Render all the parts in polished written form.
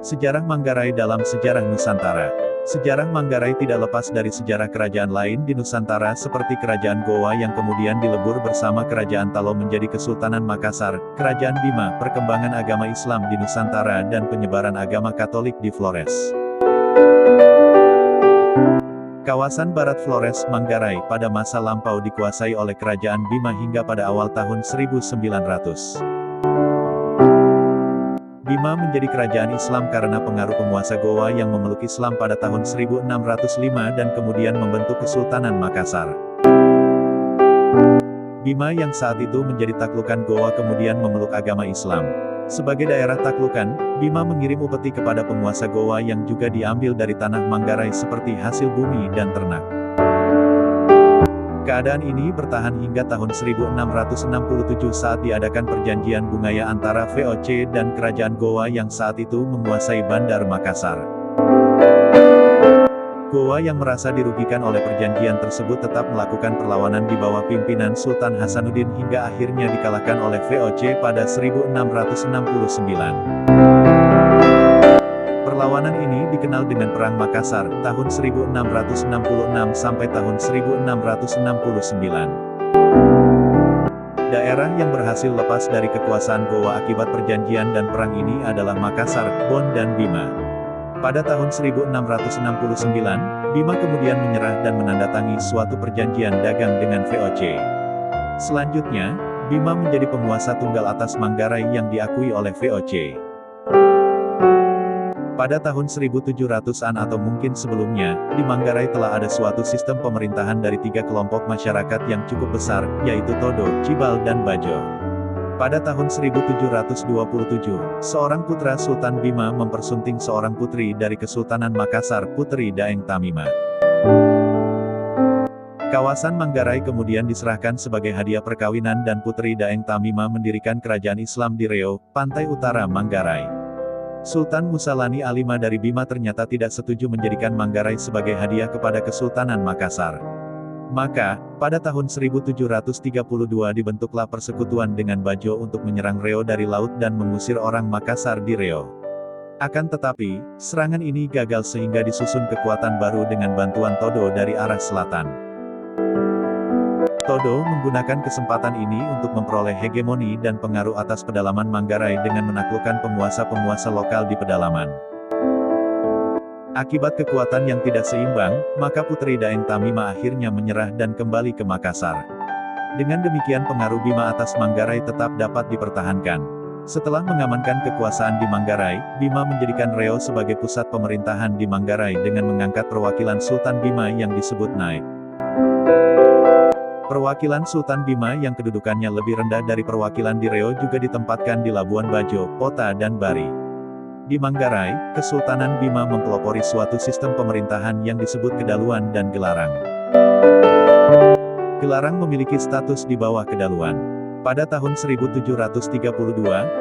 Sejarah Manggarai dalam sejarah Nusantara. Sejarah Manggarai tidak lepas dari sejarah kerajaan lain di Nusantara seperti Kerajaan Gowa yang kemudian dilebur bersama Kerajaan Talo menjadi Kesultanan Makassar, Kerajaan Bima, perkembangan agama Islam di Nusantara dan penyebaran agama Katolik di Flores. Kawasan Barat Flores, Manggarai, pada masa lampau dikuasai oleh Kerajaan Bima hingga pada awal tahun 1900. Bima menjadi kerajaan Islam karena pengaruh penguasa Gowa yang memeluk Islam pada tahun 1605 dan kemudian membentuk Kesultanan Makassar. Bima yang saat itu menjadi taklukan Gowa kemudian memeluk agama Islam. Sebagai daerah taklukan, Bima mengirim upeti kepada penguasa Gowa yang juga diambil dari tanah Manggarai seperti hasil bumi dan ternak. Keadaan ini bertahan hingga tahun 1667 saat diadakan perjanjian Bungaya antara VOC dan Kerajaan Gowa yang saat itu menguasai Bandar Makassar. Gowa yang merasa dirugikan oleh perjanjian tersebut tetap melakukan perlawanan di bawah pimpinan Sultan Hasanuddin hingga akhirnya dikalahkan oleh VOC pada 1669. Perlawanan ini dikenal dengan Perang Makassar, tahun 1666 sampai tahun 1669. Daerah yang berhasil lepas dari kekuasaan Gowa akibat perjanjian dan perang ini adalah Makassar, Bon dan Bima. Pada tahun 1669, Bima kemudian menyerah dan menandatangani suatu perjanjian dagang dengan VOC. Selanjutnya, Bima menjadi penguasa tunggal atas Manggarai yang diakui oleh VOC. Pada tahun 1700-an atau mungkin sebelumnya, di Manggarai telah ada suatu sistem pemerintahan dari 3 kelompok masyarakat yang cukup besar, yaitu Todo, Cibal dan Bajo. Pada tahun 1727, seorang putra Sultan Bima mempersunting seorang putri dari Kesultanan Makassar, Putri Daeng Tamima. Kawasan Manggarai kemudian diserahkan sebagai hadiah perkawinan dan Putri Daeng Tamima mendirikan kerajaan Islam di Riau, pantai utara Manggarai. Sultan Musa Lani Alima dari Bima ternyata tidak setuju menjadikan Manggarai sebagai hadiah kepada Kesultanan Makassar. Maka, pada tahun 1732 dibentuklah persekutuan dengan Bajo untuk menyerang Riau dari laut dan mengusir orang Makassar di Riau. Akan tetapi, serangan ini gagal sehingga disusun kekuatan baru dengan bantuan Todo dari arah selatan. Todo menggunakan kesempatan ini untuk memperoleh hegemoni dan pengaruh atas pedalaman Manggarai dengan menaklukkan penguasa-penguasa lokal di pedalaman. Akibat kekuatan yang tidak seimbang, maka Putri Daeng Tamima akhirnya menyerah dan kembali ke Makassar. Dengan demikian pengaruh Bima atas Manggarai tetap dapat dipertahankan. Setelah mengamankan kekuasaan di Manggarai, Bima menjadikan Riau sebagai pusat pemerintahan di Manggarai dengan mengangkat perwakilan Sultan Bima yang disebut Naib. Perwakilan Sultan Bima yang kedudukannya lebih rendah dari perwakilan di Riau juga ditempatkan di Labuan Bajo, Pota dan Bari. Di Manggarai, Kesultanan Bima mempelopori suatu sistem pemerintahan yang disebut Kedaluan dan Gelarang. Gelarang memiliki status di bawah Kedaluan. Pada tahun 1732,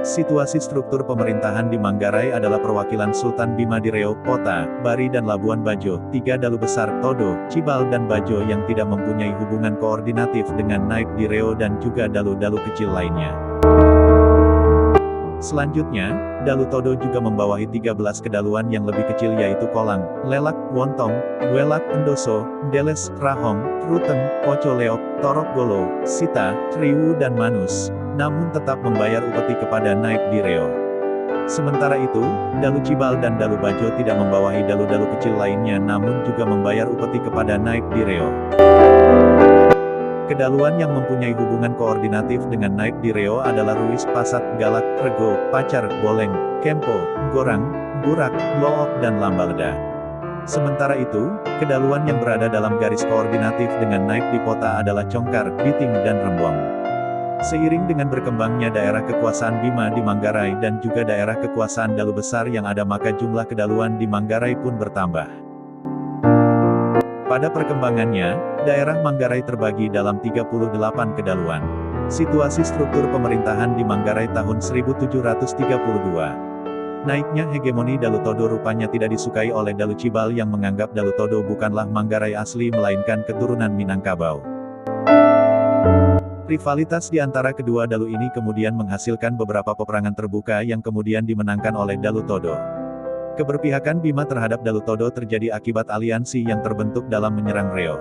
situasi struktur pemerintahan di Manggarai adalah perwakilan Sultan Bima di Riau, Pota, Bari dan Labuan Bajo, 3 dalu besar, Todo, Cibal dan Bajo yang tidak mempunyai hubungan koordinatif dengan Naib di Riau dan juga dalu-dalu kecil lainnya. Selanjutnya, dalu Todo juga membawahi 13 kedaluan yang lebih kecil yaitu Kolang, Lelak, Wontong, Welak, Endoso, Deles, Rahong, Ruteng, Pocoleok, Torok Golo, Sita, Triwu dan Manus, namun tetap membayar upeti kepada Naib di Riau. Sementara itu, dalu Cibal dan dalu Bajo tidak membawahi dalu-dalu kecil lainnya namun juga membayar upeti kepada Naib di Riau. Kedaluan yang mempunyai hubungan koordinatif dengan Naib di Riau adalah Ruis, Pasat, Galak, Rego, Pacar, Boleng, Kempo, Gorang, Burak, Look dan Lambaleda. Sementara itu, kedaluan yang berada dalam garis koordinatif dengan Naib di Pota adalah Congkar, Biting dan Rembong. Seiring dengan berkembangnya daerah kekuasaan Bima di Manggarai dan juga daerah kekuasaan dalu besar yang ada maka jumlah kedaluan di Manggarai pun bertambah. Pada perkembangannya, daerah Manggarai terbagi dalam 38 kedaluan. Situasi struktur pemerintahan di Manggarai tahun 1732. Naiknya hegemoni Dalu Todo rupanya tidak disukai oleh Dalu Cibal yang menganggap Dalu Todo bukanlah Manggarai asli melainkan keturunan Minangkabau. Rivalitas di antara kedua Dalu ini kemudian menghasilkan beberapa peperangan terbuka yang kemudian dimenangkan oleh Dalu Todo. Keberpihakan Bima terhadap Dalu Todo terjadi akibat aliansi yang terbentuk dalam menyerang Reo.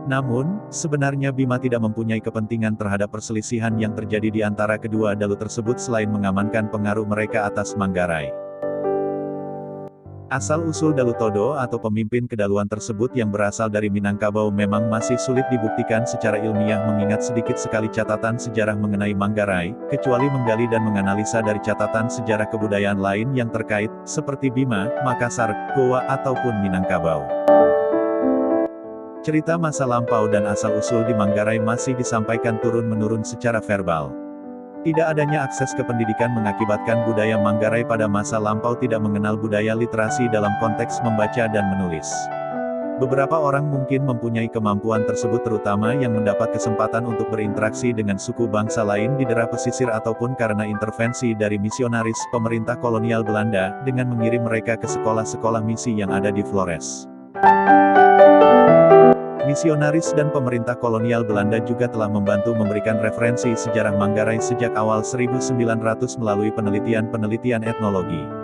Namun, sebenarnya Bima tidak mempunyai kepentingan terhadap perselisihan yang terjadi di antara kedua Dalu tersebut selain mengamankan pengaruh mereka atas Manggarai. Asal-usul Dalu Todo atau pemimpin kedaluan tersebut yang berasal dari Minangkabau memang masih sulit dibuktikan secara ilmiah mengingat sedikit sekali catatan sejarah mengenai Manggarai, kecuali menggali dan menganalisa dari catatan sejarah kebudayaan lain yang terkait, seperti Bima, Makassar, Goa ataupun Minangkabau. Cerita masa lampau dan asal-usul di Manggarai masih disampaikan turun-menurun secara verbal. Tidak adanya akses ke pendidikan mengakibatkan budaya Manggarai pada masa lampau tidak mengenal budaya literasi dalam konteks membaca dan menulis. Beberapa orang mungkin mempunyai kemampuan tersebut terutama yang mendapat kesempatan untuk berinteraksi dengan suku bangsa lain di daerah pesisir ataupun karena intervensi dari misionaris pemerintah kolonial Belanda dengan mengirim mereka ke sekolah-sekolah misi yang ada di Flores. Misionaris dan pemerintah kolonial Belanda juga telah membantu memberikan referensi sejarah Manggarai sejak awal 1900 melalui penelitian-penelitian etnologi.